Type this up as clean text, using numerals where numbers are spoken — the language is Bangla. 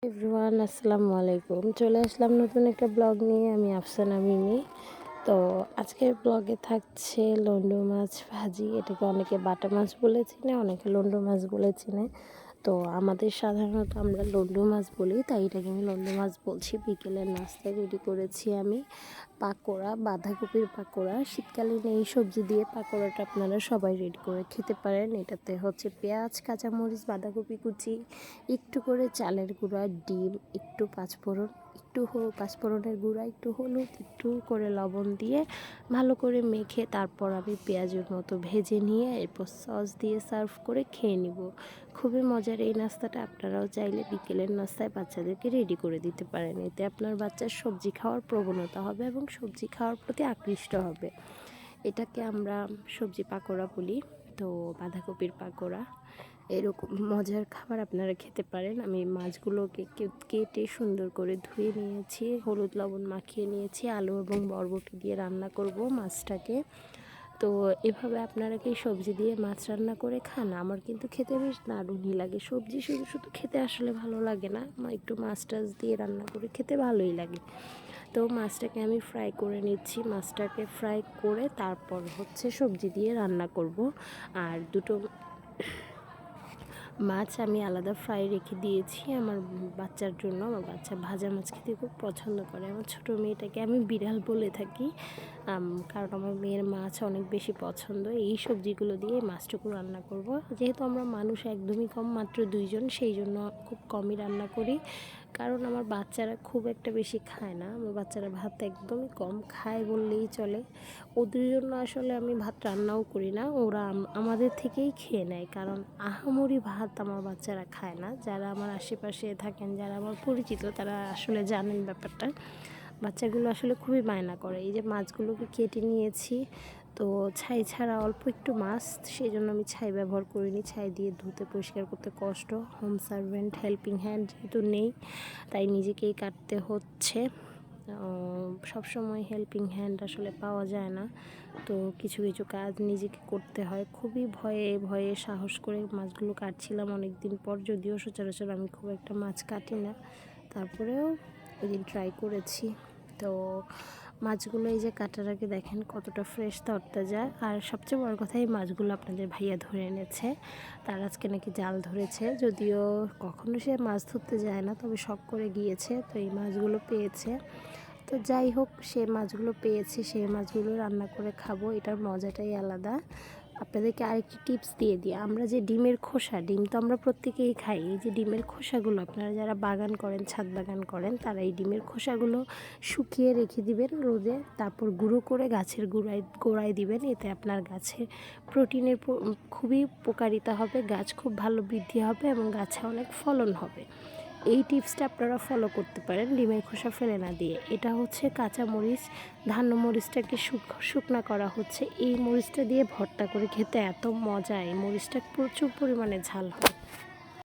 এভরিওয়ান, আসসালামু আলাইকুম। চলে আসলাম নতুন একটা ব্লগ নিয়ে। আমি আফসানা মিমি। তো আজকের ব্লগে থাকছে লন্ডু মাছ ভাজি। এটাকে অনেকে বাটা মাছ বলে চিনে, অনেকে লন্ডু মাছ বলে চিনে। তো আমাদের সাধারণত আমরা লন্ডু মাছ বলি, তাই এটাকে আমি লন্ডু মাছ বলছি। বিকেলের নাস্তায় রেডি করেছি আমি পাকোড়া, বাঁধাকপির পাকোড়া। শীতকালীন এই সবজি দিয়ে পাকোড়াটা আপনারা সবাই রেডি করে খেতে পারেন। এটাতে হচ্ছে পেঁয়াজ, কাঁচামরিচ, বাঁধাকপি কুচি, একটু করে চালের গুঁড়া, ডিম, একটু পাঁচফোড়ন, একটু পাঁচফোড়নের গুঁড়া, একটু হলুদ, একটু করে লবণ দিয়ে ভালো করে মেখে তারপর আমি পেঁয়াজের মতো ভেজে নিয়ে এরপর সস দিয়ে সার্ভ করে খেয়ে নিব। খুবই মজার এই নাস্তাটা। আপনারাও চাইলে বিকেলের নাস্তায় বাচ্চাদেরকে রেডি করে দিতে পারেন। এতে আপনার বাচ্চার সবজি খাওয়ার প্রবণতা হবে এবং সবজি খাওয়ার প্রতি আকৃষ্ট হবে। এটাকে আমরা সবজি পাকোড়া বলি। তো বাঁধাকপির পাকোড়া এরকম মজার খাবার আপনারা খেতে পারেন। আমি মাছগুলোকে কেটে সুন্দর করে ধুয়ে নিয়েছি, হলুদ লবণ মাখিয়ে নিয়েছি। আলু এবং বরবটি দিয়ে রান্না করব মাছটাকে। তো এভাবে আপনারা কি সবজি দিয়ে মাছ রান্না করে খান? আমার কিন্তু খেতে বেশ দারুণই লাগে। সবজি শুধু শুধু খেতে আসলে ভালো লাগে না, একটু মাছ টাছ দিয়ে রান্না করে খেতে ভালোই লাগে। তো মাছটাকে আমি ফ্রাই করে নিচ্ছি। মাছটাকে ফ্রাই করে তারপর হচ্ছে সবজি দিয়ে রান্না করব। আর দুটো মাছ আমি আলাদা ফ্রাই রেখে দিয়েছি আমার বাচ্চার জন্য। আমার বাচ্চা ভাজা মাছ খেতে খুব পছন্দ করে। আমার ছোটো মেয়েটাকে আমি বিড়াল বলে থাকি, কারণ আমার মেয়ের মাছ অনেক বেশি পছন্দ। এই সবজিগুলো দিয়ে মাছটুকু রান্না করব। যেহেতু আমরা মানুষ একদমই কম, মাত্র 2 জন, সেই জন্য খুব কমই রান্না করি। কারণ আমার বাচ্চারা খুব একটা বেশি খায় না। আমার বাচ্চারা ভাত একদমই কম খায় বললেই চলে। ওদের জন্য আসলে আমি ভাত রান্নাও করি না, ওরা আমাদের থেকেই খেয়ে নেয়। কারণ আহামরি ভাত আমার বাচ্চারা খায় না। যারা আমার আশেপাশে থাকেন, যারা আমার পরিচিত, তারা আসলে জানেন ব্যাপারটা। বাচ্চাগুলো আসলে খুবই বায়না করে। এই যে মাছগুলোকে কেটে নিয়েছি, তো ছাই ছাড়া অল্প একটু মাছ, সেই জন্য আমি ছাই ব্যবহার করিনি। ছাই দিয়ে ধুতে পরিষ্কার করতে কষ্ট। হোম সার্ভেন্ট, হেল্পিং হ্যান্ড যেহেতু নেই, তাই নিজেকেই কাটতে হচ্ছে। সবসময় হেল্পিং হ্যান্ড আসলে পাওয়া যায় না, তো কিছু কিছু কাজ নিজেকে করতে হয়। খুবই ভয়ে ভয়ে সাহস করে মাছগুলো কাটছিলাম অনেক দিন পর। যদিও সচরাচর আমি খুব একটা মাছ কাটি না, তারপরেও ওইদিন ট্রাই করেছি। তো মাছগুলো এই যে কাটার আগে দেখেন কতটা ফ্রেশ তরতাজা। আর সবচেয়ে বড় কথা, এই মাছগুলো আপনাদের ভাইয়া ধরে এনেছে। তার আজকে নাকি জাল ধরেছে, যদিও কখনো সে মাছ ধরতে যায় না, তবে শখ করে গিয়েছে। তো এই মাছগুলো পেয়েছে। তো যাই হোক, সে মাছগুলো পেয়েছে, সেই মাছগুলো রান্না করে খাবো। এটার মজাটাই আলাদা। আপনাদেরকে আরেকটি টিপস দিয়ে দিই। আমরা যে ডিমের খোসা, ডিম তো আমরা প্রত্যেকেই খাই। এই যে ডিমের খোসাগুলো, আপনারা যারা বাগান করেন, ছাদ বাগান করেন, তারা এই ডিমের খোসাগুলো শুকিয়ে রেখে দিবেন রোদে, তারপর গুঁড়ো করে গাছের গোড়ায় দিবেন। এতে আপনার গাছের প্রোটিনের খুবই উপকারিতা হবে, গাছ খুব ভালো বৃদ্ধি হবে এবং গাছে অনেক ফলন হবে। এই টিপসটা আপনারা ফলো করতে পারেন ডিমের খোসা ফেলে না দিয়ে। এটা হচ্ছে কাঁচা মরিচ, ধান্য মরিচটাকে শুকনা করা হচ্ছে। এই মরিচটা দিয়ে ভর্তা করে খেতে এত মজা। এই মরিচটা প্রচুর পরিমাণে ঝাল হয়।